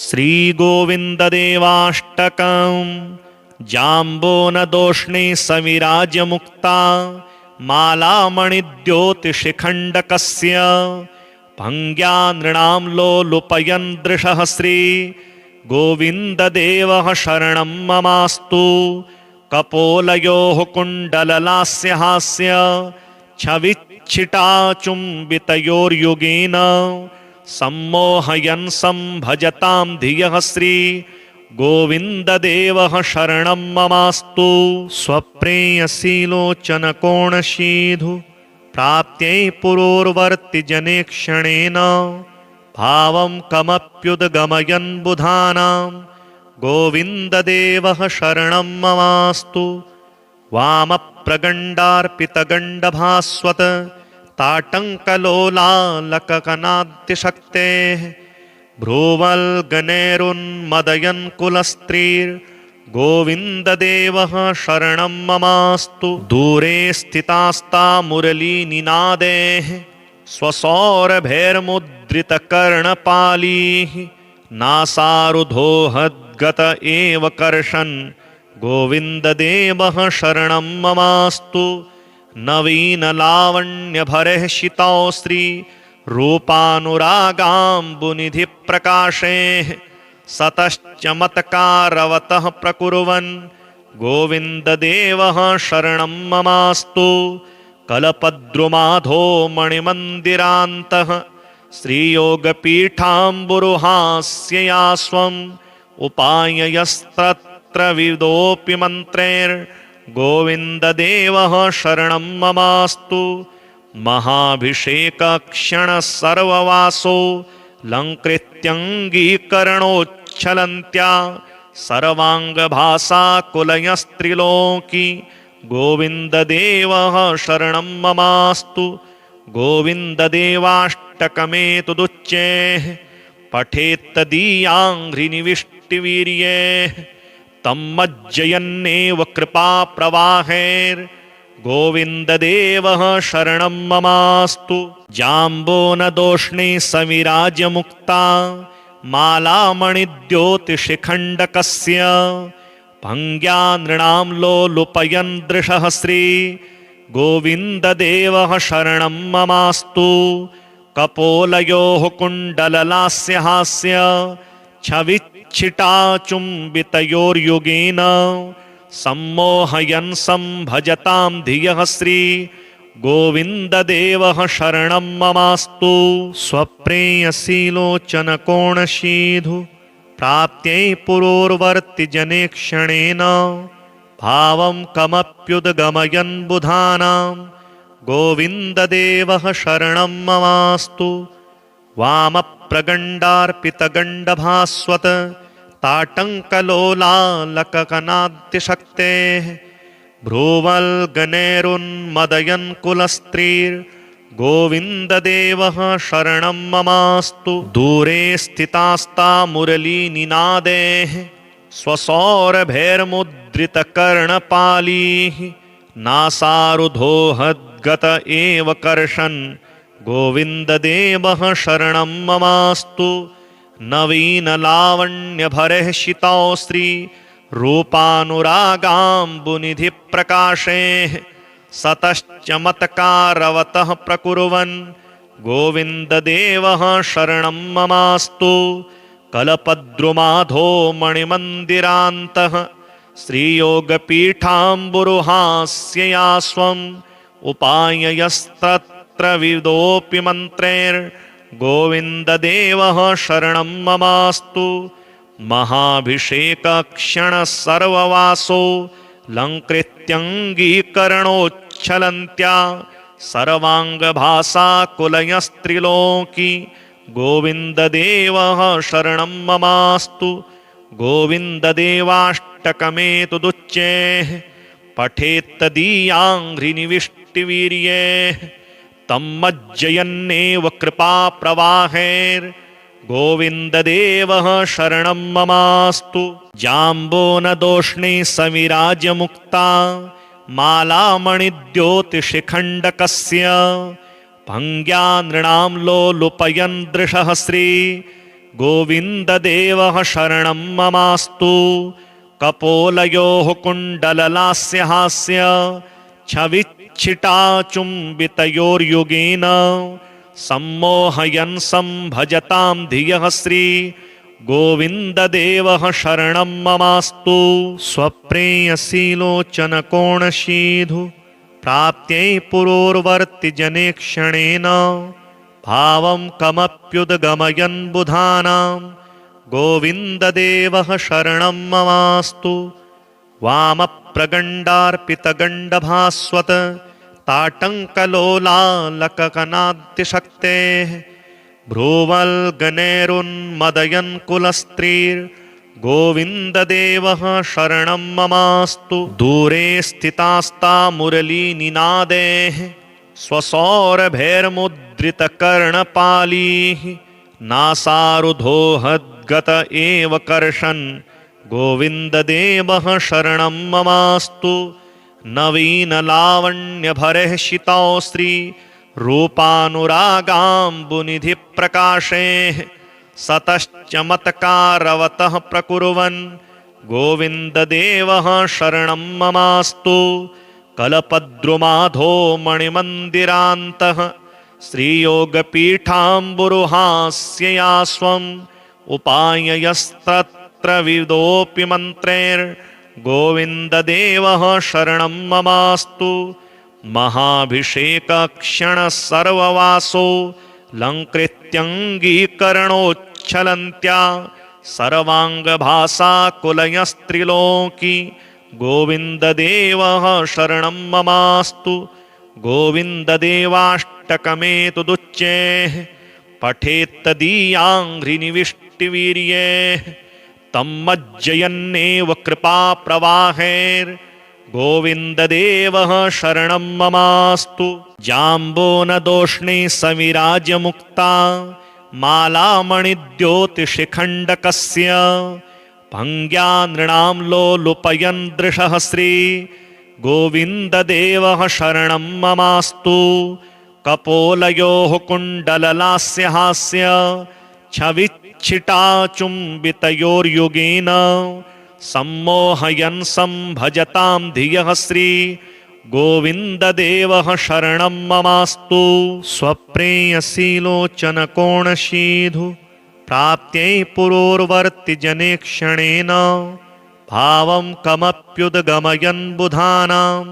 श्रीगोविन्ददेवाष्टकम् जाम्बोनदोष्णे सविराजमुक्ता मालामणिद्योतिशिखण्डकस्य भङ्ग्या नृणां लोलुपयन् दृशः श्री गोविन्ददेवः शरणं ममास्तु। कपोलयोः कुण्डललास्यहास्य छविच्छिटाचुम्बितयोर्युगेन सम्मोहयन् संभजतां धियः श्री गोविन्ददेवः शरणं ममास्तु। स्वप्रेयसीलोचनकोणशीधु प्राप्त्यै पुरोर्वर्तिजने क्षणेन भावं कमप्युद्गमयन् बुधानां गोविन्ददेवः शरणं ममास्तु। वामप्रगण्डार्पितगण्डभास्वत ताटङ्कलोलालककनाद्यशक्तेः भ्रूवल्गनेरुन्मदयन् कुलस्त्रीर्गोविन्ददेवः शरणं ममास्तु। दूरे स्थितास्ता मुरलीनिनादैः स्वसौरभैर्मुद्रितकर्णपालीः नासारुधोहद्गत एव कर्षन् गोविन्ददेवः शरणं ममास्तु। नवीनलावण्यभरः शितौ श्री रूपानुरागाम्बुनिधिप्रकाशैः सतश्चमत्कारवतः प्रकुर्वन् गोविन्ददेवः शरणं ममास्तु। कल्पद्रुमाधो मणिमन्दिरान्तः श्रीयोगपीठाम्बुरुहास्यया स्वम् उपाययस्तत्र विविधोऽपि मन्त्रैर्गोविन्ददेवः शरणं ममास्तु। महाभिषेकक्षणः सर्ववासो लङ्कृत्यङ्गीकरणोच्छलन्त्या सर्वाङ्गभासा कुलयस्त्रिलोकी गोविन्ददेवः शरणं ममास्तु। गोविन्ददेवाष्टकमेतदुच्चैः पठेत्तदीयाङ्घ्रिनिविष्टिवीर्यैः तं मज्जयन्नेव कृपाप्रवाहैर्गोविन्ददेवः शरणं ममास्तु। जाम्बोनदोष्णे सविराजमुक्ता मालामणिद्योतिशिखण्डकस्य भङ्ग्या नृणां लोलुपयन् दृशः श्री गोविन्ददेवः शरणं ममास्तु। कपोलयोः कुण्डललास्यहास्य छविच्छिटाचुम्बितयोर्युगेन सम्मोहयन् संभजतां धियः श्री गोविन्ददेवः शरणं ममास्तु। स्वप्रेयसीलोचनकोणशीधु प्राप्त्यै पुरोर्वर्तिजने क्षणेन भावं कमप्युद्गमयन् बुधानां गोविन्ददेवः शरणं ममास्तु। वामप्रगण्डार्पितगण्डभास्वत ताटङ्कलोलालककनाद्यशक्तेः भ्रूवल्गनेरुन्मदयन् कुलस्त्रीर्गोविन्ददेवः शरणं ममास्तु। दूरे स्थितास्ता मुरलीनिनादैः स्वसौरभैर्मुद्रितकर्णपालीः नासारुधोहद्गत एव कर्षन् गोविन्ददेवः शरणं ममास्तु। नवीनलावण्यभरः शितौ श्री रूपानुरागाम्बुनिधिप्रकाशैः सतश्चमत्कारवतः प्रकुर्वन् गोविन्ददेवः शरणं ममास्तु। कल्पद्रुमाधो मणिमन्दिरान्तः श्रीयोगपीठाम्बुरुहास्यया स्वम् उपाययस्तत्र विविधोऽपि मन्त्रैर्गोविन्ददेवः शरणं ममास्तु। महाभिषेकक्षणः सर्ववासो लङ्कृत्यङ्गीकरणोच्छलन्त्या सर्वाङ्गभासा कुलयस्त्रिलोकी गोविन्ददेवः शरणं ममास्तु। गोविन्ददेवाष्टकमेतदुच्चैः पठेत्तदीयाङ्घ्रिनिविष्टिवीर्यैः तं मज्जयन्नेव कृपाप्रवाहैर्गोविन्ददेवः शरणं ममास्तु। जाम्बोनदोष्णे सविराजमुक्ता मालामणिद्योतिशिखण्डकस्य भङ्ग्या नृणां लोलुपयन् दृशः श्री गोविन्ददेवः शरणं ममास्तु कपोलयोः कुण्डललास्यहास्य छविच्छिटाचुम्बितयोर्युगेन सम्मोहयन् सम्भजतां धियः श्री गोविन्ददेवः शरणं ममास्तु स्वप्रेयसीलोचनकोणशीधु प्राप्त्यै पुरोर्वर्ति जने क्षणेन भावं कमप्युद्गमयन् बुधानां गोविन्ददेवः शरणं ममास्तु वामप्रगण्डार्पितगण्डभास्वत ताटङ्कलोलालककनाद्यशक्तेः भ्रूवल्गनेरुन्मदयन् कुलस्त्रीर्गोविन्ददेवः शरणं ममास्तु दूरे स्थितास्ता मुरलीनिनादैः स्वसौरभैर्मुद्रितकर्णपालीः नासारुधोहद्गत एव कर्षन् गोविन्ददेवः शरणं ममास्तु नवीनलावण्यभरः शितौ श्री रूपानुरागाम्बुनिधिप्रकाशैः सतश्चमत्कारवतः प्रकुर्वन् गोविन्ददेवः शरणं ममास्तु कल्पद्रुमाधो मणिमन्दिरान्तः श्रीयोगपीठाम्बुरुहास्ययास्वम् उपाययस्तत्र विविधोऽपि मन्त्रैर्गोविन्ददेवः शरणं ममास्तु महाभिषेकक्षणः सर्ववासो लङ्कृत्यङ्गीकरणोच्छलन्त्या सर्वाङ्गभासा कुलयस्त्रिलोकी गोविन्ददेवः शरणं ममास्तु गोविन्ददेवाष्टकमेतु दुच्चेः पठेत्तदीयाङ्घ्रिनिविष्टिवीर्ये तं मज्जयन्नेव कृपाप्रवाहैर्गोविन्ददेवः शरणं ममास्तु जाम्बोनदोष्णे सविराजमुक्ता मालामणिद्योतिशिखण्डकस्य भङ्ग्या नृणां लोलुपयन् दृशः श्री गोविन्ददेवः शरणं ममास्तु कपोलयोः कुण्डललास्यहास्य छविच्छिटाचुम्बितयोर्युगेन सम्मोहयन् सम्भजतां धियः श्री गोविन्ददेवः शरणं ममास्तु स्वप्रेयसीलोचनकोणशीधु प्राप्त्यै पुरोर्वर्ति जने क्षणेन भावं कमप्युद्गमयन् बुधानां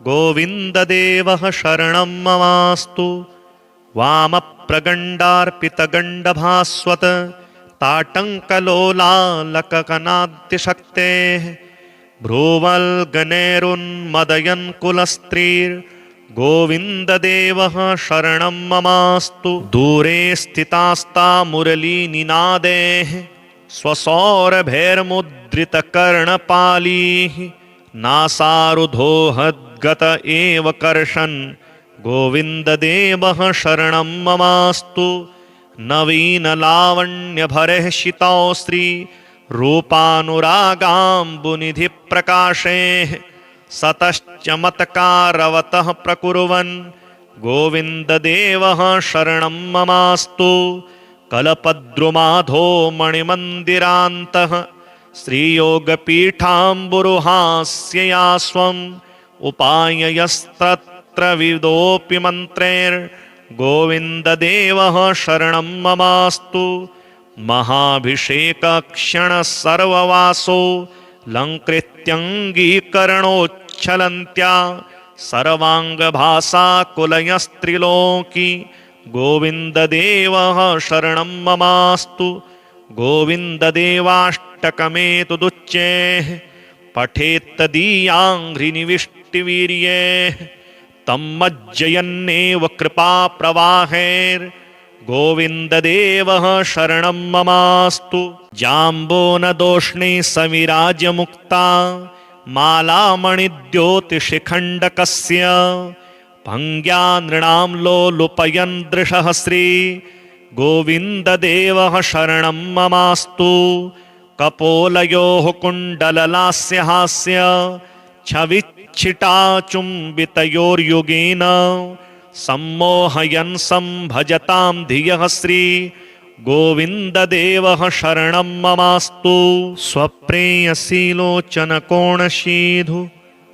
गोविन्ददेवः शरणं ममास्तु वामप्रगण्डार्पितगण्डभास्वत ताटङ्कलोलालककनाद्यशक्तेः भ्रूवल्गनेरुन्मदयन् कुलस्त्रीर्गोविन्ददेवः शरणं ममास्तु दूरे स्थितास्ता मुरलीनिनादैः स्वसौरभैर्मुद्रितकर्णपालीः नासारुधोहद्गत एव कर्षन् गोविन्ददेवः शरणं ममास्तु नवीनलावण्यभरः शितौ श्री रूपानुरागाम्बुनिधिप्रकाशैः सतश्चमत्कारवतः प्रकुर्वन् गोविन्ददेवः शरणं ममास्तु कल्पद्रुमाधो मणिमन्दिरान्तः श्रीयोगपीठाम्बुरुहास्ययास्वम् उपाययस्तत्र विविधोऽपि मन्त्रैर्गोविन्ददेवः शरणं ममास्तु महाभिषेकक्षणः सर्ववासो लङ्कृत्यङ्गीकरणोच्छलन्त्या सर्वाङ्गभासा कुलयस्त्रिलोकी गोविन्ददेवः शरणं ममास्तु गोविन्ददेवाष्टकमेतु दुच्चेः पठेत्तदीयाङ्घ्रिनिविष्टिवीर्ये तं मज्जयन्नेव कृपाप्रवाहैर्गोविन्ददेवः शरणं ममास्तु जाम्बोनदोष्णे सविराजमुक्ता मालामणिद्योतिशिखण्डकस्य भङ्ग्या नृणां लोलुपयन् दृशः श्री गोविन्ददेवः शरणं ममास्तु कपोलयोः कुण्डललास्यहास्य छविच्छिटाचुम्बितयोर्युगेन सम्मोहयन् सम्भजतां धियः श्री गोविन्ददेवः शरणं ममास्तु स्वप्रेयसीलोचनकोणशीधु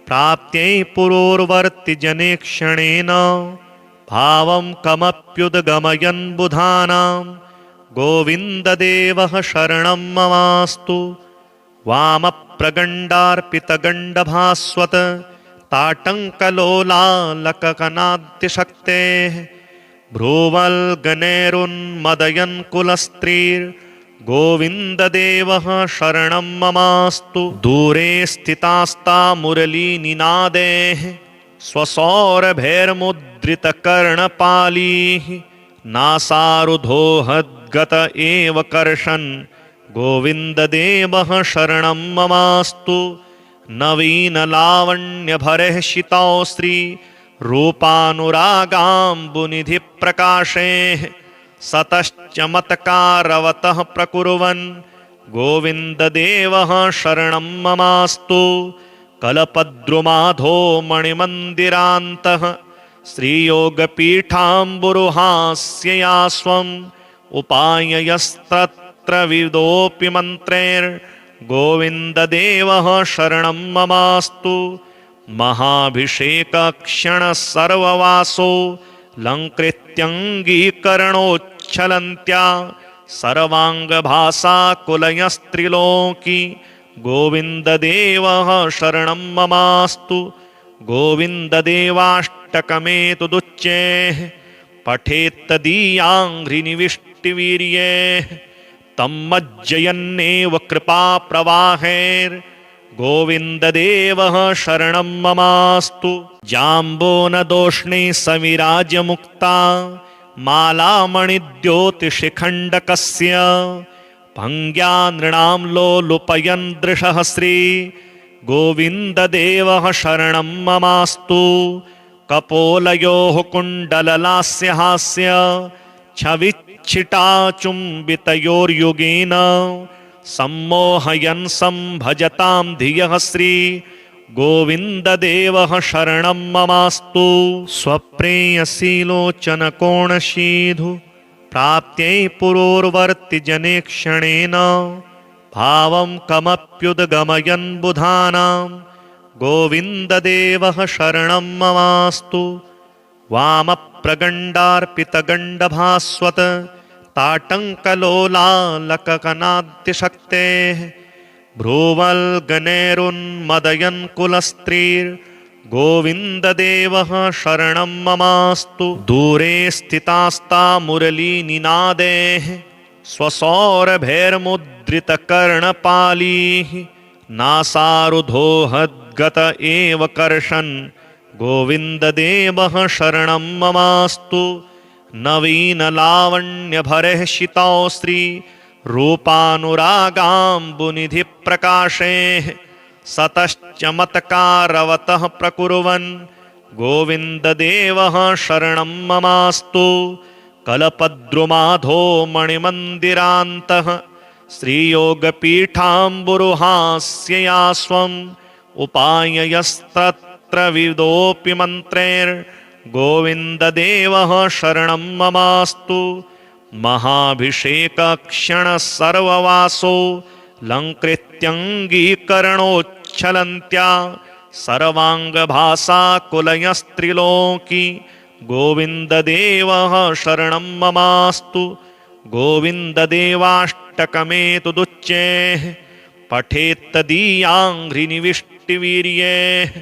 प्राप्त्यै पुरोर्वर्ति जने क्षणेन भावं कमप्युद्गमयन् बुधानां गोविन्ददेवः शरणं ममास्तु वामप्रगण्डार्पितगण्डभास्वत ताटङ्कलोलालककनाद्यशक्तेः भ्रूवल्गनेरुन्मदयन् कुलस्त्रीर्गोविन्ददेवः शरणं ममास्तु दूरे स्थितास्ता मुरलीनिनादैः स्वसौरभैर्मुद्रितकर्णपालीः नासारुधोहद्गत एव कर्षन् गोविन्ददेवः शरणं ममास्तु नवीनलावण्यभरः शितौश्री रूपानुरागाम्बुनिधिप्रकाशैः सतश्चमत्कारवतः प्रकुर्वन् गोविन्ददेवः शरणं ममास्तु कल्पद्रुमाधो मणिमन्दिरान्तः श्रीयोगपीठाम्बुरुहास्यया स्वम् उपाययस्तत्र विदोऽपि मन्त्रैर्गोविन्ददेवः शरणं ममास्तु महाभिषेकक्षणः सर्ववासो लङ्कृत्यङ्गीकरणोच्छलन्त्या सर्वाङ्गभासा कुलयस्त्रिलोकी गोविन्ददेवः शरणं ममास्तु गोविन्ददेवाष्टकमेतु दुच्चेः पठेत्तदीयाङ्घ्रिनिविष्टिवीर्यैः तं मज्जयन्नेव कृपाप्रवाहैर्गोविन्ददेवः शरणं ममास्तु जाम्बोनदोष्णे सविराजमुक्ता मालामणिद्योतिशिखण्डकस्य भङ्ग्या नृणां लोलुपयन् दृशः श्री गोविन्ददेवः शरणं ममास्तु कपोलयोः कुण्डललास्यहास्य छविच्छिटाचुम्बितयोर्युगेन सम्मोहयन् सम्भजतां धियः श्री गोविन्ददेवः शरणं ममास्तु स्वप्रेयसीलोचनकोणशीधु प्राप्त्यै पुरोर्वर्ति जने क्षणेन भावं कमप्युद्गमयन् बुधानां गोविन्ददेवः शरणं ममास्तु वामप्रगण्डार्पितगण्डभास्वत ताटङ्कलोलालककनाद्यशक्तेः भ्रूवल्गनेरुन्मदयन् कुलस्त्रीर्गोविन्ददेवः शरणं ममास्तु दूरे स्थितास्ता मुरलीनिनादैः स्वसौरभैर्मुद्रितकर्णपालीः नासारुधोहद्गत एव कर्षन् गोविन्ददेवः शरणं ममास्तु नवीनलावण्यभरः शितौश्री रूपानुरागाम्बुनिधिप्रकाशैः सतश्चमत्कारवतः प्रकुर्वन् गोविन्ददेवः शरणं ममास्तु कल्पद्रुमाधो मणिमन्दिरान्तः श्रीयोगपीठाम्बुरुहास्यया स्वम् उपाययस्तत्र विदोऽपि मन्त्रैर्गोविन्ददेवः शरणं ममास्तु महाभिषेकक्षणः सर्ववासो लङ्कृत्यङ्गीकरणोच्छलन्त्या सर्वाङ्गभासा कुलयस्त्रिलोकी गोविन्ददेवः शरणं ममास्तु गोविन्ददेवाष्टकमेतु दुच्चेः पठेत्तदीयाङ्घ्रिनिविष्टिवीर्यैः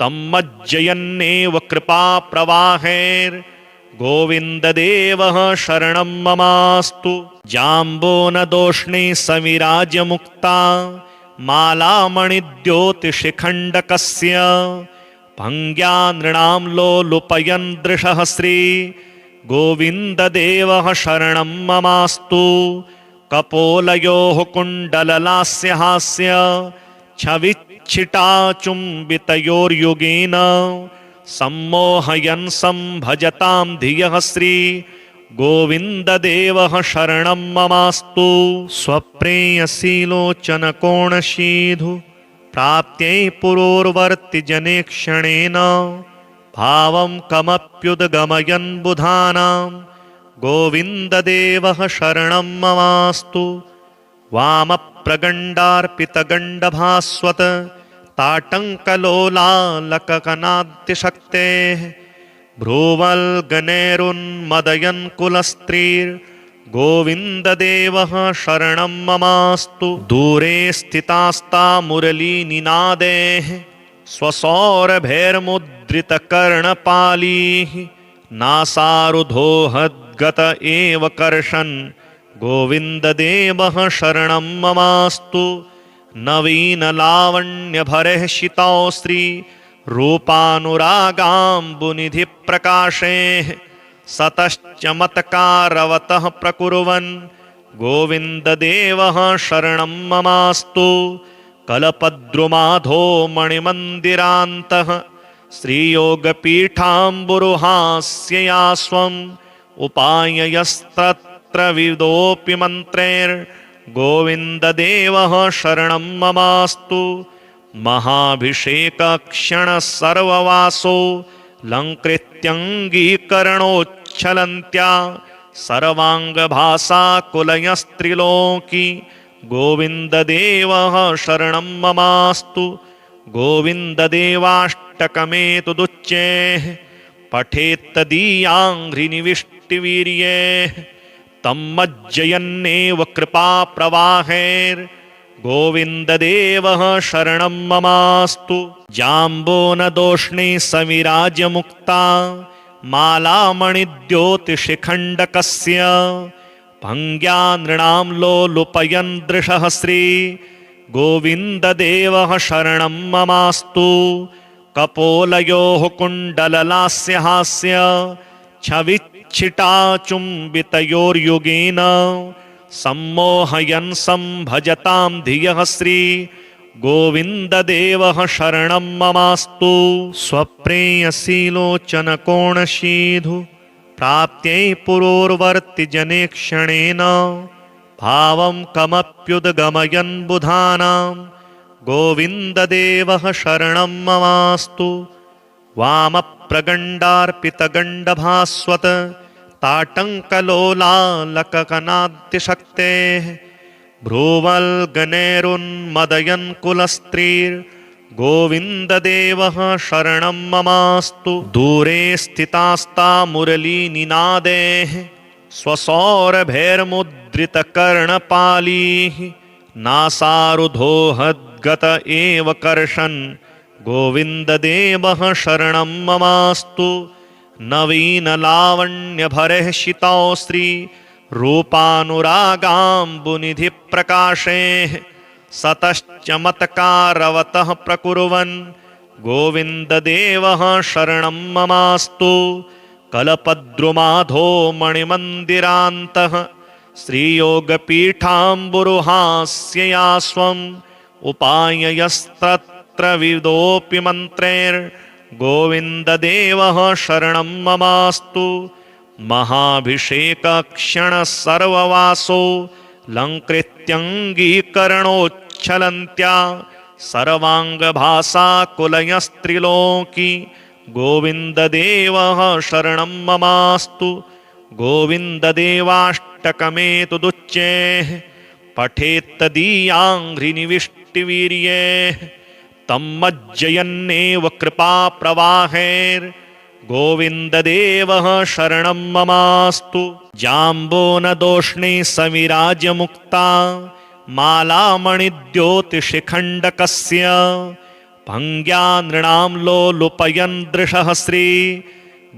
तं मज्जयन्नेव कृपाप्रवाहैर्गोविन्ददेवः शरणं ममास्तु जाम्बोनदोष्णे सविराजमुक्ता मालामणिद्योतिशिखण्डकस्य भङ्ग्या नृणां लोलुपयन् दृशः श्री गोविन्ददेवः शरणं ममास्तु कपोलयोः कुण्डललास्यहास्य छविच्छिटाचुम्बितयोर्युगेन सम्मोहयन् सम्भजतां धियः श्री गोविन्ददेवः शरणं ममास्तु स्वप्रेयसीलोचनकोणशीधु प्राप्त्यै पुरोर्वर्ति जने क्षणेन भावं कमप्युद्गमयन् बुधानां गोविन्ददेवः शरणं ममास्तु। वामप्रगण्डार्पितगण्डभास्वत ताटङ्कलोलालककनाद्यशक्तेः भ्रूवल्गनेरुन्मदयन् कुलस्त्रीर्गोविन्ददेवः शरणं ममास्तु। दूरे स्थितास्ता मुरलीनिनादैः स्वसौरभैर्मुद्रितकर्णपालीः नासारुधोहद्गत एव कर्षन् गोविन्ददेवः शरणं ममास्तु। नवीनलावण्यभरः शितौस्त्री रूपानुरागाम्बुनिधिप्रकाशैः सतश्चमत्कारवतः प्रकुर्वन् गोविन्ददेवः शरणं ममास्तु। कल्पद्रुमाधो मणिमन्दिरान्तः श्रीयोगपीठाम्बुरुहास्यया स्वम् उपाययस्तत्र विविधोऽपि मन्त्रैर्गोविन्ददेवः शरणं ममास्तु। महाभिषेकक्षणः सर्ववासो लङ्कृत्यङ्गीकरणोच्छलन्त्या सर्वाङ्गभासा कुलयस्त्रिलोकी गोविन्ददेवः शरणं ममास्तु। गोविन्ददेवाष्टकमेतुदुच्चैः पठेत्तदीयाङ्घ्रिनिविष्टिवीर्यैः तं मज्जयन्नेव कृपाप्रवाहैर्गोविन्ददेवः शरणं ममास्तु। जाम्बोनदोष्णे सविराजमुक्ता मालामणिद्योतिशिखण्डकस्य भङ्ग्या नृणां लोलुपयन् दृशः श्री गोविन्ददेवः शरणं ममास्तु। कपोलयोः कुण्डललास्यहास्य छविच्छिटाचुम्बितयोर्युगेन सम्मोहयन् संभजतां धियः श्री गोविन्ददेवः शरणं ममास्तु। स्वप्रेयसीलोचनकोणशीधु प्राप्त्यै पुरोर्वर्ति जने क्षणेन भावं कमप्युद्गमयन् बुधानां गोविन्ददेवः शरणं ममास्तु। वामप्रगण्डार्पितगण्डभास्वत ताटङ्कलोलालककनाद्यशक्तेः भ्रूवल्गनेरुन्मदयन् कुलस्त्रीर्गोविन्ददेवः शरणं ममास्तु। दूरे स्थितास्ता मुरलीनिनादैः स्वसौरभैर्मुद्रितकर्णपालीः नासारुधोहद्गत एव कर्षन् गोविन्ददेवः शरणं ममास्तु। नवीनलावण्यभरः शितौस्त्री रूपानुरागाम्बुनिधिप्रकाशैः सतश्चमत्कारवतः प्रकुर्वन् गोविन्ददेवः शरणं ममास्तु। कल्पद्रुमाधो मणिमन्दिरान्तः श्रीयोगपीठाम्बुरुहास्यया स्वम् उपाययस्तत्र विविधोऽपि मन्त्रैर्गोविन्ददेवः शरणं ममास्तु। महाभिषेकक्षणः सर्ववासो लङ्कृत्यङ्गीकरणोच्छलन्त्या सर्वाङ्गभासा कुलयस्त्रिलोकी गोविन्ददेवः शरणं ममास्तु। गोविन्ददेवाष्टकमेतुदुच्चैः पठेत्तदीयाङ्घ्रिनिविष्टिवीर्यैः तं मज्जयन्नेव कृपाप्रवाहैर्गोविन्ददेवः शरणं ममास्तु। जाम्बोनदोष्णे सविराजमुक्ता मालामणिद्योतिशिखण्डकस्य भङ्ग्या नृणां लोलुपयन् दृशः श्री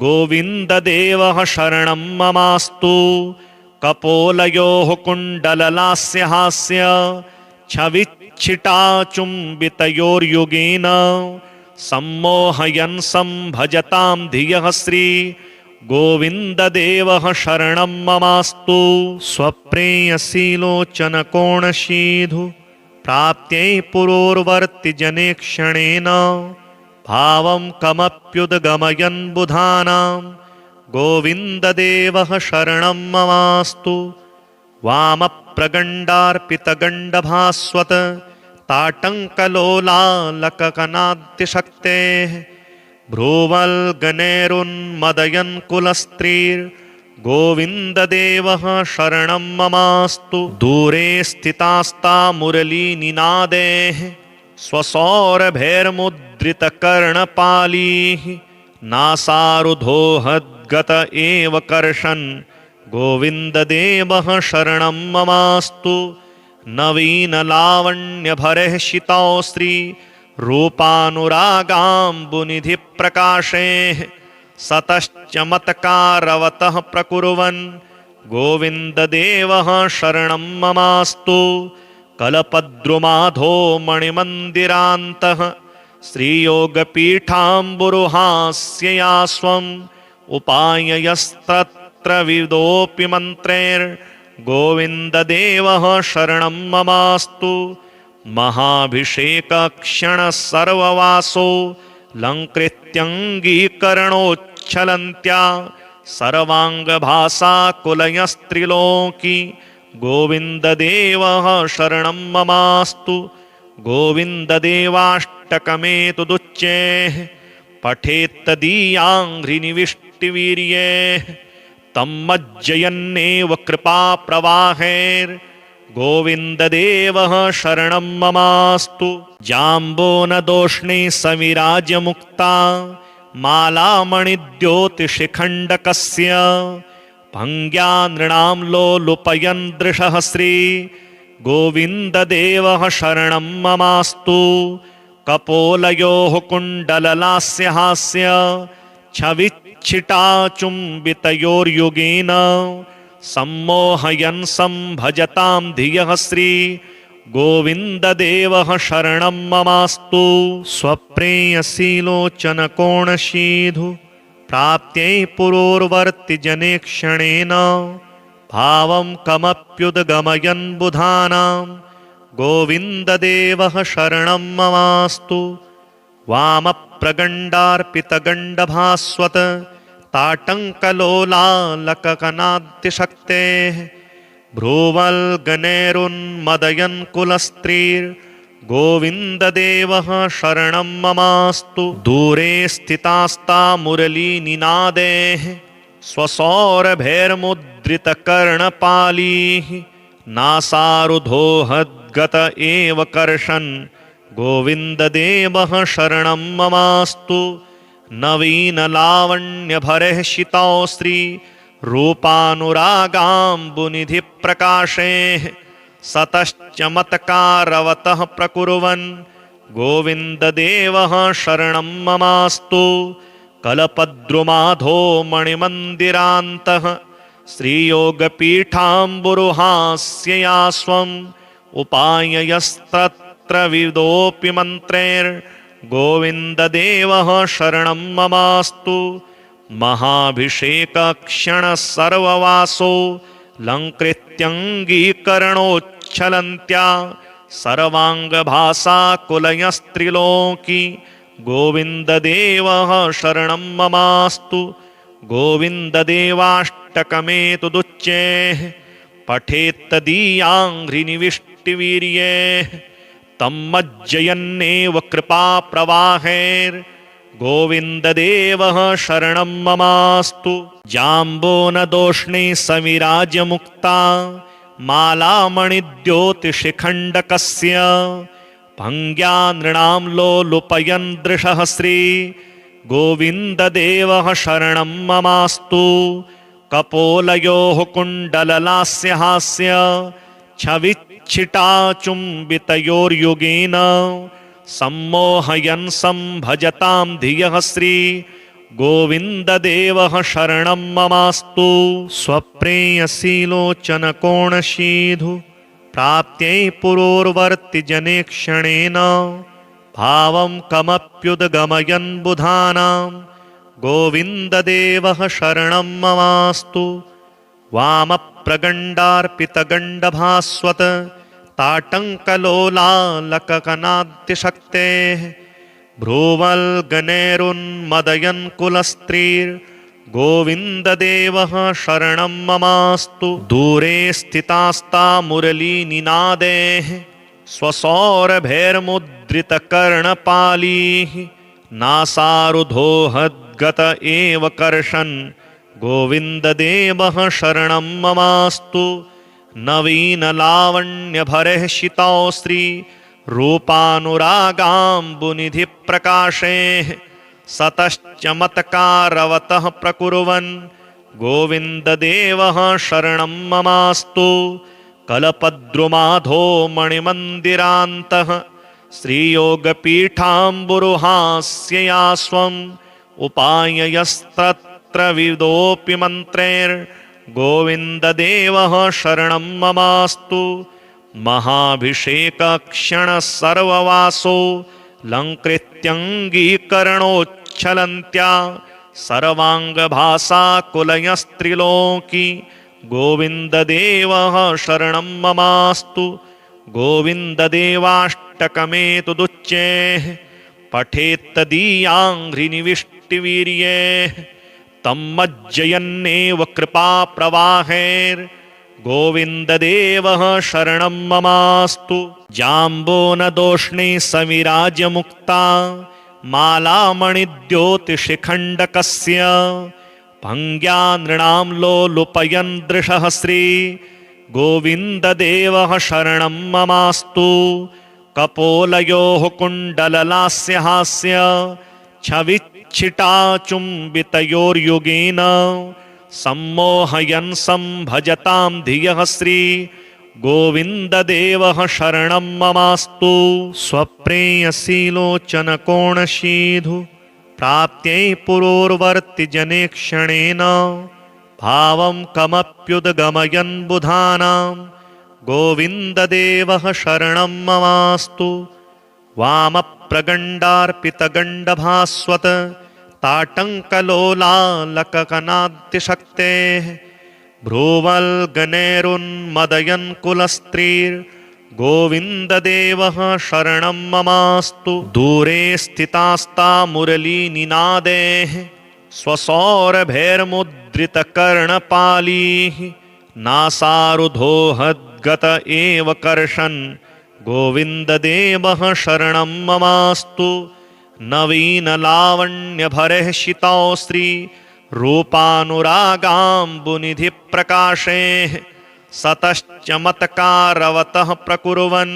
गोविन्ददेवः शरणं ममास्तु। कपोलयोः कुण्डललास्यहास्य छविच्छिटाचुम्बितयोर्युगेन सम्मोहयन् संभजतां धियः श्री गोविन्ददेवः शरणं ममास्तु। स्वप्रेयसीलोचनकोणशीधु प्राप्त्यै पुरोर्वर्ति जने क्षणेन भावं कमप्युद्गमयन् बुधानां गोविन्ददेवः शरणं ममास्तु। वामप्रगण्डार्पितगण्डभास्वत ताटङ्कलोलालककनाद्यशक्तेः भ्रूवल्गनेरुन्मदयन् कुलस्त्रीर्गोविन्ददेवः गोविन्ददेवः शरणं ममास्तु। दूरे स्थितास्ता मुरलीनिनादैः स्वसौरभैर्मुद्रितकर्णपालीः नासारुधो हद्गत एव कर्षन् गोविन्ददेवः शरणं ममास्तु। नवीनलावण्यभरः शितौ श्री रूपानुरागाम्बुनिधिप्रकाशैः सतश्चमत्कारवतः प्रकुर्वन् गोविन्ददेवः शरणं ममास्तु। कल्पद्रुमाधो मणिमन्दिरान्तः श्रीयोगपीठाम्बुरुहास्यया स्वम् उपाययस्तत्र विदोऽपि मन्त्रैर्गोविन्ददेवः शरणं ममास्तु। महाभिषेकक्षणः सर्ववासो लङ्कृत्यङ्गीकरणोच्छलन्त्या सर्वाङ्गभासा कुलयस्त्रिलोकी गोविन्ददेवः शरणं ममास्तु। गोविन्ददेवाष्टकमेतदुच्चैः पठेत्तदीयाङ्घ्रिनिविष्टिवीर्यैः तं मज्जयन्नेव कृपाप्रवाहैर्गोविन्ददेवः शरणं ममास्तु। जाम्बोनदोष्णे सविराजमुक्ता मालामणिद्योतिशिखण्डकस्य भङ्ग्या नृणां लोलुपयन् दृशः श्री गोविन्ददेवः शरणं ममास्तु। कपोलयोः कुण्डललास्यहास्य छविच्छिटाचुम्बितयोर्युगेन सम्मोहयन् सम्भजतां धियः श्री गोविन्ददेवः शरणं ममास्तु। स्वप्रेयसीलोचनकोणशीधु प्राप्त्यै पुरोर्वर्ति जने क्षणेन भावं कमप्युद्गमयन् बुधानां गोविन्ददेवः शरणं ममास्तु। वामप्रगण्डार्पितगण्डभास्वत ताटङ्कलोलालककनाद्यशक्तेः भ्रूवल्गनैरुन्मदयन् कुलस्त्रीर्गोविन्ददेवः शरणं ममास्तु। दूरे स्थितास्ता मुरलीनिनादैः स्वसौरभैर्मुद्रितकर्णपालीः नासारुधो हद्गत एव कर्षन् गोविन्ददेवः शरणं ममास्तु। नवीनलावण्यभरः शितौ श्री रूपानुरागाम्बुनिधिप्रकाशैः सतश्चमत्कारवतः प्रकुर्वन् गोविन्ददेवः शरणं ममास्तु। कल्पद्रुमाधो मणिमन्दिरान्तः श्रीयोगपीठाम्बुरुहास्यया स्वम् उपाययस्तत्र विदोऽपि मन्त्रैर्गोविन्ददेवः शरणं ममास्तु। महाभिषेकक्षणः सर्ववासो लङ्कृत्यङ्गीकरणोच्छलन्त्या सर्वाङ्गभासा कुलयस्त्रिलोकी गोविन्ददेवः शरणं ममास्तु। गोविन्ददेवाष्टकमेतदुच्चैः पठेत्तदीयाङ्घ्रिनिविष्टिवीर्यैः तं मज्जयन्नेव कृपाप्रवाहैर्गोविन्ददेवः शरणं ममास्तु। जाम्बोनदोष्णे सविराजमुक्ता मालामणिद्योतिशिखण्डकस्य भङ्ग्या नृणां लोलुपयन् दृशः श्री गोविन्ददेवः शरणं ममास्तु। कपोलयोः कुण्डललास्यहास्य छविच्छिटाचुम्बितयोर्युगेन सम्मोहयन् सम्भजतां धियः श्री गोविन्ददेवः शरणं ममास्तु। स्वप्रेयसीलोचनकोणशीधु प्राप्त्यै पुरोर्वर्ति जने क्षणेन भावं कमप्युद्गमयन् बुधानां गोविन्ददेवः शरणं ममास्तु। वामप्रगण्डार्पितगण्डभास्वत ताटङ्कलोलालककनाद्यशक्तेः भ्रूवल्गनैरुन्मदयन् कुलस्त्रीर्गोविन्ददेवः शरणं ममास्तु। दूरे स्थितास्ता मुरलीनिनादैः स्वसौरभैर्मुद्रितकर्णपालीः नासारुधो हद्गत एव कर्षन् गोविन्ददेवः शरणं ममास्तु नवीनलावण्यभरः शितौश्री रूपानुरागाम्बुनिधिप्रकाशेः सतश्चमत्कारवतः प्रकुर्वन् गोविन्ददेवः शरणं ममास्तु कल्पद्रुमाधो मणिमन्दिरान्तः श्रीयोगपीठाम्बुरुहास्यया स्वम् उपाययस्तत्र विदोऽपि मन्त्रैर्गोविन्ददेवः शरणं ममास्तु महाभिषेकक्षणः सर्ववासो लङ्कृत्यङ्गीकरणोच्छलन्त्या सर्वाङ्गभासाकुलयस्त्रिलोकी गोविन्ददेवः शरणं ममास्तु गोविन्ददेवाष्टकमेतुदुच्चेः पठेत्तदीयाङ्घ्रिनिविष्टिवीर्ये तं मज्जयन्नेव कृपाप्रवाहैर्गोविन्ददेवः शरणं ममास्तु जाम्बोनदोष्णे सविराजमुक्ता मालामणिद्योतिशिखण्डकस्य भङ्ग्या नृणां लोलुपयन् दृशः श्री गोविन्ददेवः शरणं ममास्तु कपोलयोः कुण्डललास्यहास्य छविच्छिटाचुम्बितयोर्युगेन सम्मोहयन् सम्भजतां धियः श्री गोविन्ददेवः शरणं ममास्तु स्वप्रेयसीलोचनकोणशीधु प्राप्त्यै पुरोर्वर्तिजने क्षणेन भावं कमप्युद्गमयन् बुधानां गोविन्ददेवः शरणं ममास्तु वामप्रगण्डार्पितगण्डभास्वत ताटङ्कलोलालककनाद्यशक्तेः भ्रूवल्गनेरुन्मदयन् कुलस्त्रीर्गोविन्ददेवः शरणं ममास्तु दूरे स्थितास्ता मुरलीनिनादैः स्वसौरभैर्मुद्रितकर्णपालीः नासारुधोहद्गत एव कर्षन् गोविन्ददेवः शरणं ममास्तु नवीनलावण्यभरः शितौश्री रूपानुरागाम्बुनिधिप्रकाशेः सतश्चमत्कारवतः प्रकुर्वन्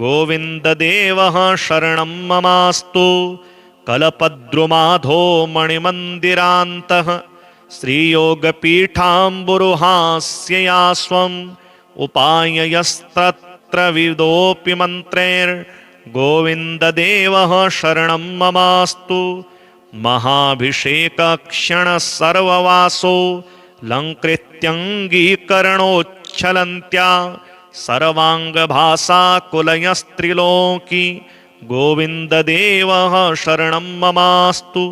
गोविन्ददेवः शरणं ममास्तु कल्पद्रुमाधो मणिमन्दिरान्तः श्रीयोगपीठाम्बुरुहास्यया स्वम् उपाययस्तत्र विदोऽपि मन्त्रैर्गोविन्ददेवः शरणं ममास्तु महाभिषेकक्षणः सर्ववासो लङ्कृत्यङ्गीकरणोच्छलन्त्या सर्वाङ्गभासाकुलयस्त्रिलोकी गोविन्ददेवः शरणं ममास्तु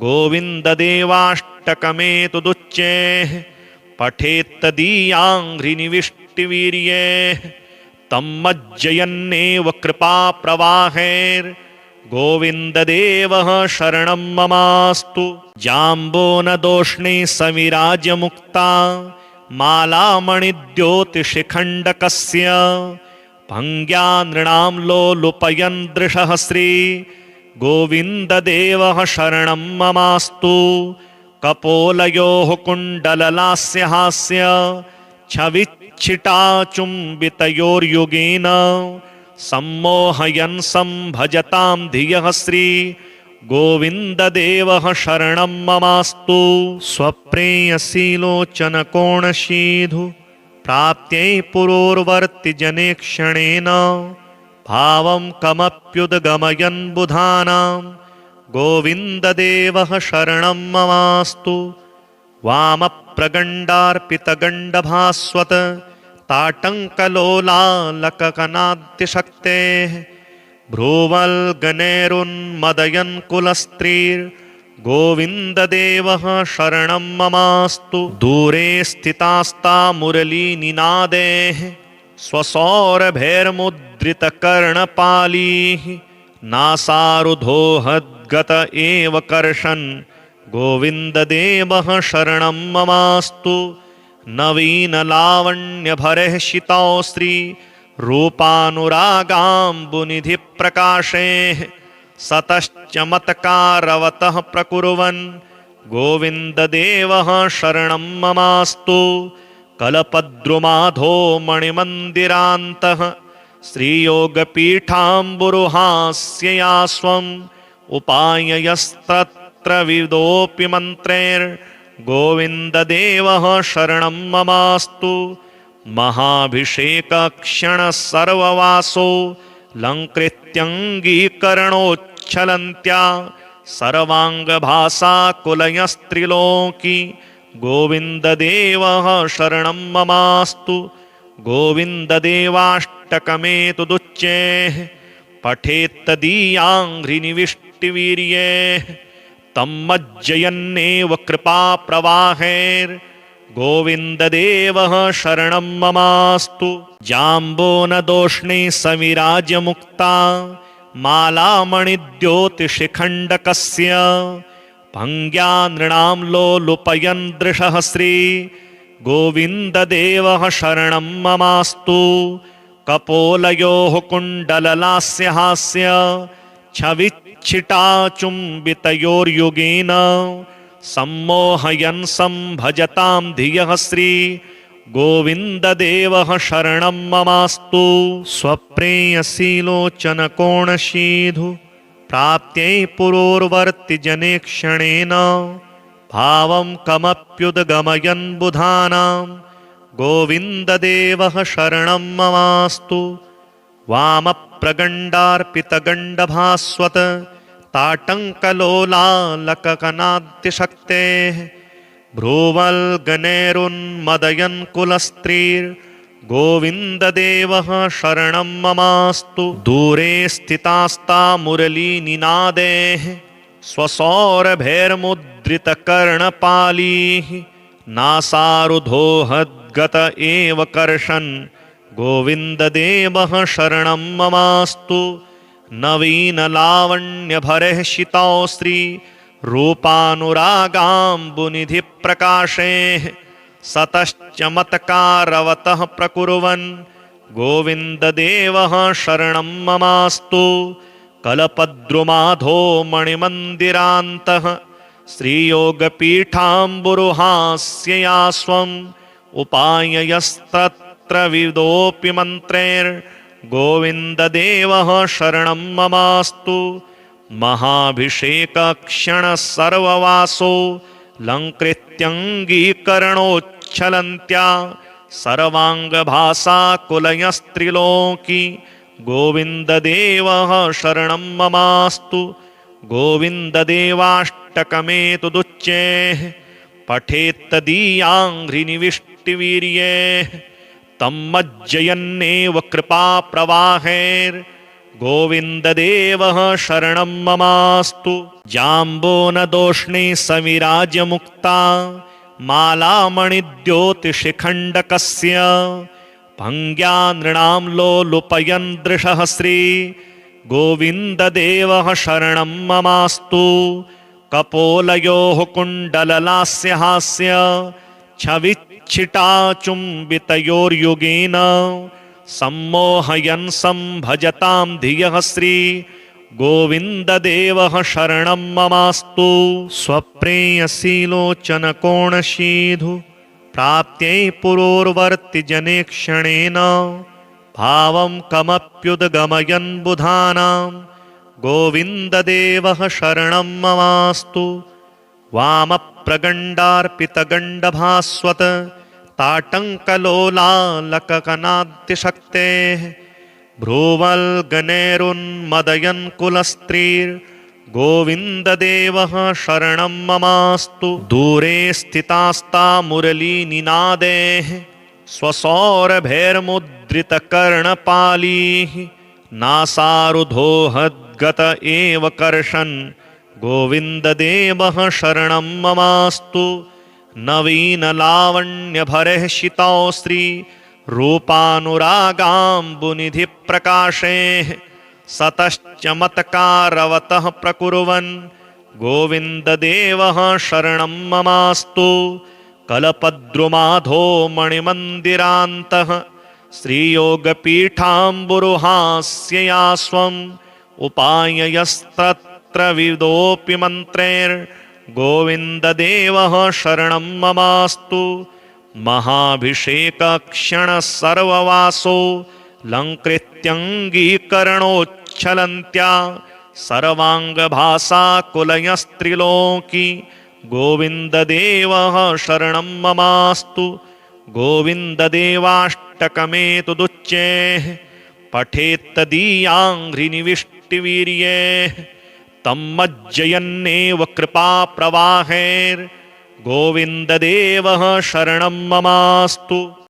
गोविन्ददेवाष्टकमेतुदुच्चेः पठेत्तदीयाङ्घ्रिनिविष्टिवीर्ये तं मज्जयन्नेव कृपाप्रवाहैर्गोविन्ददेवः शरणं ममास्तु जाम्बोनदोष्णे सविराजमुक्ता मालामणिद्योतिशिखण्डकस्य भङ्ग्या नृणां लोलुपयन् दृशः श्री गोविन्ददेवः शरणं ममास्तु कपोलयोः कुण्डललास्यहास्य छविच्छिटाचुम्बितयोर्युगेन सम्मोहयन् सम्भजतां धियः श्री गोविन्ददेवः शरणं ममास्तु स्वप्रेयसीलोचनकोणशीधु प्राप्त्यै पुरोर्वर्तिजने क्षणेन भावं कमप्युद्गमयन् बुधानां गोविन्ददेवः शरणं ममास्तु वामप्रगण्डार्पितगण्डभास्वत ताटङ्कलोलालककनाद्यशक्तेः भ्रूवल्गनेरुन्मदयन् कुलस्त्रीर्गोविन्ददेवः शरणं ममास्तु दूरे स्थितास्ता मुरलीनिनादैः स्वसौरभैर्मुद्रितकर्णपालीः नासारुधोहद्गत एव कर्षन् गोविन्ददेवः शरणं ममास्तु नवीनलावण्यभरः शितौश्री रूपानुरागाम्बुनिधिप्रकाशेः सतश्चमत्कारवतः प्रकुर्वन् गोविन्ददेवः शरणं ममास्तु कल्पद्रुमाधो मणिमन्दिरान्तः श्रीयोगपीठाम्बुरुहास्ययास्वम् उपाययस्तत्र विविधोऽपि मन्त्रैर्गोविन्ददेवः शरणं ममास्तु महाभिषेकक्षणः सर्ववासो लङ्कृत्यङ्गीकरणोच्छलन्त्या सर्वाङ्गभासाकुलयस्त्रिलोकी गोविन्ददेवः शरणं ममास्तु गोविन्ददेवाष्टकमेतुदुच्चेः पठेत्तदीयाङ्घ्रिनिविष्टिवीर्ये तं मज्जयन्नेव कृपाप्रवाहैर्गोविन्ददेवः शरणं ममास्तु जाम्बोनदोष्णे सविराजमुक्ता मालामणिद्योतिशिखण्डकस्य भङ्ग्या नृणां लोलुपयन् दृशः श्री गोविन्ददेवः शरणं ममास्तु कपोलयोः कुण्डललास्यहास्य छविच्छिटाचुम्बितयोर्युगेन सम्मोहयन् सम्भजतां धियः श्री गोविन्ददेवः शरणं ममास्तु स्वप्रेयसीलोचनकोणशीधु प्राप्त्यै पुरोर्वर्तिजने क्षणेन भावं कमप्युद्गमयन् बुधानां गोविन्ददेवः शरणं ममास्तु वामप्रगण्डार्पितगण्डभास्वत ताटङ्कलोलालककनाद्यशक्तेः भ्रूवल्गनेरुन्मदयन् कुलस्त्रीर्गोविन्ददेवः शरणं ममास्तु दूरे स्थितास्ता मुरलीनिनादैः स्वसौरभैर्मुद्रितकर्णपालीः नासारुधोहद्गत एव कर्षन् गोविन्ददेवः शरणं ममास्तु नवीनलावण्यभरः शितौस्त्री रूपानुरागाम्बुनिधिप्रकाशैः सतश्चमत्कारवतः प्रकुर्वन् गोविन्ददेवः शरणं ममास्तु कल्पद्रुमाधो मणिमन्दिरान्तः श्रीयोगपीठाम्बुरुहास्ययास्वम् उपाययस्तत्र विविधोऽपि मन्त्रैर्गोविन्ददेवः शरणं ममास्तु महाभिषेकक्षणः सर्ववासो लङ्कृत्यङ्गीकरणोच्छलन्त्या सर्वाङ्गभासाकुलयस्त्रिलोकी गोविन्ददेवः शरणं ममास्तु गोविन्ददेवाष्टकमेतुदुच्चेः पठेत्तदीयाङ्घ्रिनिविष्टिवीर्ये तं मज्जयन्नेव कृपाप्रवाहैर्गोविन्ददेवः शरणं ममास्तु जाम्बोनदोष्णे सविराजमुक्ता मालामणिद्योतिशिखण्डकस्य भङ्ग्या नृणां लोलुपयन् दृशः श्री गोविन्ददेवः शरणं ममास्तु कपोलयोः कुण्डललास्यहास्य छविच्छिटाचुम्बितयोर्युगेन सम्मोहयन् सम्भजतां धियः श्री गोविन्ददेवः शरणं ममास्तु स्वप्रेयसीलोचनकोणशीधु प्राप्त्यै पुरोर्वर्तिजने क्षणेन भावं कमप्युद्गमयन् बुधानां गोविन्ददेवः शरणं ममास्तु वामप्रगण्डार्पितगण्डभास्वत ताटङ्कलोलालककनाद्यशक्तेः भ्रूवल्गनेरुन्मदयन् कुलस्त्रीर्गोविन्ददेवः शरणं ममास्तु दूरे स्थितास्ता मुरलीनिनादैः स्वसौरभैर्मुद्रितकर्णपालीः नासारुधोहद्गत एव कर्षन् गोविन्ददेवः शरणं ममास्तु नवीनलावण्यभरः शितौस्त्री रूपानुरागाम्बुनिधिप्रकाशैः सतश्चमत्कारवतः प्रकुर्वन् गोविन्ददेवः शरणं ममास्तु कल्पद्रुमाधो मणिमन्दिरान्तः श्रीयोगपीठाम्बुरुहास्ययास्वम् उपाययस्तत्र विविधोऽपि मन्त्रैर्गोविन्ददेवः गोविन्ददेवः शरणं ममास्तु महाभिषेकक्षणः सर्ववासो लङ्कृत्यङ्गीकरणोच्छलन्त्या सर्वाङ्गभासाकुलयस्त्रिलोकी गोविन्ददेवः शरणं ममास्तु गोविन्ददेवाष्टकमेतुदुच्चेः पठेत्तदीयाङ्घ्रिनिविष्टिवीर्ये तं मज्जयन्नेव कृपाप्रवाहैर्गोविन्ददेवः शरणं ममास्तु।